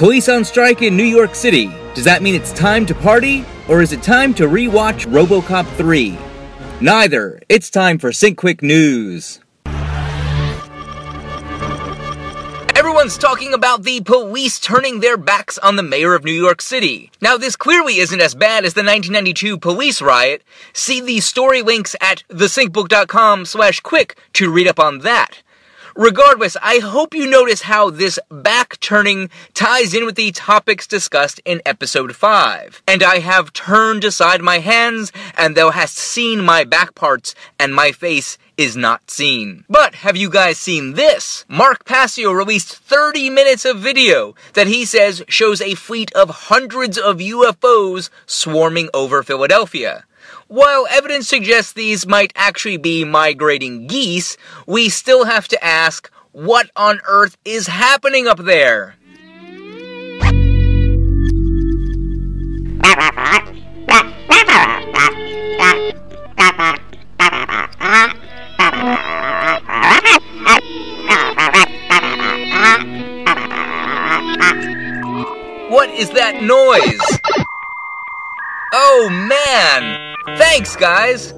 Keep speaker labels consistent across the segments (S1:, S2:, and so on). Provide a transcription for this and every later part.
S1: Police on strike in New York City. Does that mean it's time to party, or is it time to rewatch RoboCop 3? Neither. It's time for Sync Quick News. Everyone's talking about the police turning their backs on the mayor of New York City. Now, this clearly isn't as bad as the 1992 police riot. See the story links at thesyncbook.com/quick to read up on that. Regardless, I hope you notice how this back-turning ties in with the topics discussed in episode 5. And I have turned aside my hands, and thou hast seen my back parts, and my face is not seen. But have you guys seen this? Mark Passio released 30 minutes of video that he says shows a fleet of hundreds of UFOs swarming over Philadelphia. While evidence suggests these might actually be migrating geese, we still have to ask, what on earth is happening up there? What is that noise? Oh man! Thanks, guys!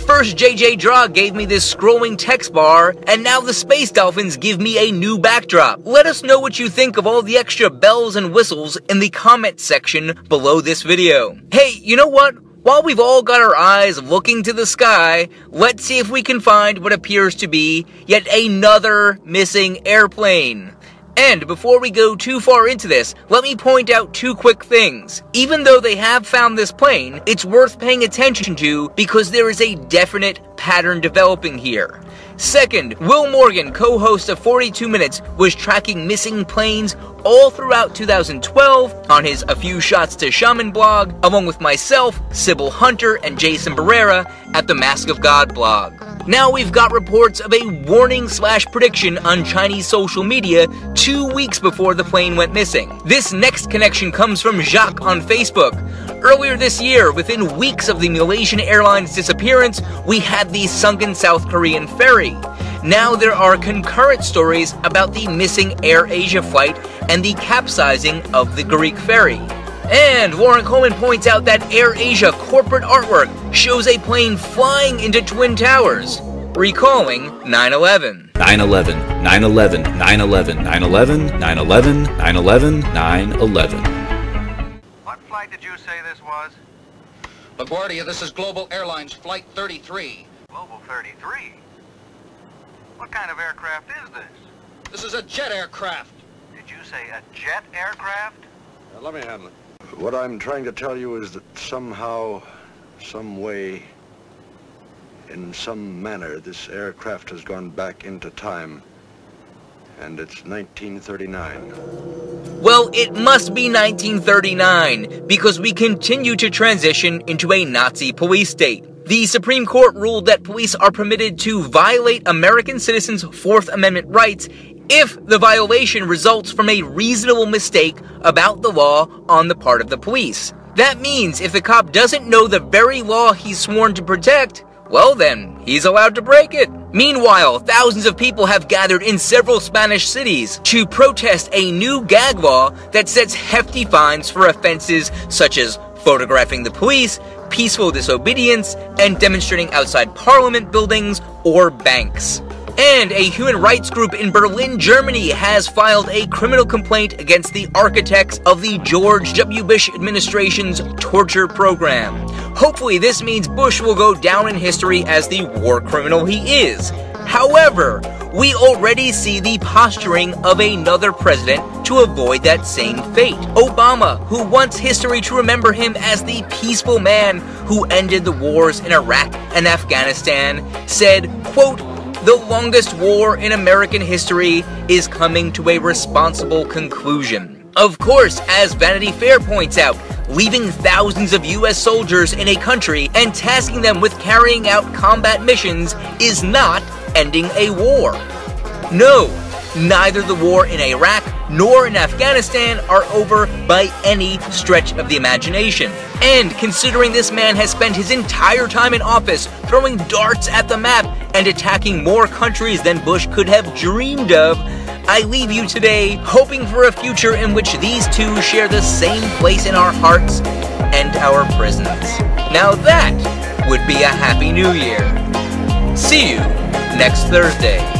S1: First, JJ Draw gave me this scrolling text bar, and now the Space Dolphins give me a new backdrop. Let us know what you think of all the extra bells and whistles in the comment section below this video. Hey, you know what? While we've all got our eyes looking to the sky, let's see if we can find what appears to be yet another missing airplane. And before we go too far into this, let me point out two quick things. Even though they have found this plane, it's worth paying attention to because there is a definite pattern developing here. Second, Will Morgan, co-host of 42 Minutes, was tracking missing planes all throughout 2012 on his A Few Shots to Shaman blog, along with myself, Sybil Hunter, and Jason Barrera at the Mask of God blog. Now we've got reports of a warning/prediction on Chinese social media 2 weeks before the plane went missing. This next connection comes from Jacques on Facebook. Earlier this year, within weeks of the Malaysian Airlines disappearance, we had the sunken South Korean ferry. Now there are concurrent stories about the missing AirAsia flight and the capsizing of the Greek ferry. And Warren Coleman points out that AirAsia corporate artwork shows a plane flying into Twin Towers, recalling 9/11.
S2: 9/11, 9/11, 9/11, 9/11, 9/11, 9/11, 9/11.
S3: What flight did you say this was?
S4: LaGuardia, this is Global Airlines Flight 33.
S3: Global 33? What kind of aircraft is this?
S4: This is a jet aircraft.
S3: Did you say a jet aircraft?
S5: Let me handle it. What I'm trying to tell you is that somehow, some way, in some manner, this aircraft has gone back into time. And it's 1939.
S1: Well, it must be 1939, because we continue to transition into a Nazi police state. The Supreme Court ruled that police are permitted to violate American citizens' Fourth Amendment rights if the violation results from a reasonable mistake about the law on the part of the police. That means if the cop doesn't know the very law he's sworn to protect, well then, he's allowed to break it. Meanwhile, thousands of people have gathered in several Spanish cities to protest a new gag law that sets hefty fines for offenses such as photographing the police, peaceful disobedience, and demonstrating outside parliament buildings or banks. And a human rights group in Berlin, Germany has filed a criminal complaint against the architects of the George W. Bush administration's torture program. Hopefully this means Bush will go down in history as the war criminal he is. However, we already see the posturing of another president to avoid that same fate. Obama, who wants history to remember him as the peaceful man who ended the wars in Iraq and Afghanistan, said, quote, "The longest war in American history is coming to a responsible conclusion." Of course, as Vanity Fair points out, leaving thousands of US soldiers in a country and tasking them with carrying out combat missions is not ending a war. No, neither the war in Iraq nor in Afghanistan are over by any stretch of the imagination. And considering this man has spent his entire time in office throwing darts at the map and attacking more countries than Bush could have dreamed of, I leave you today hoping for a future in which these two share the same place in our hearts and our prisons. Now that would be a Happy New Year. See you next Thursday.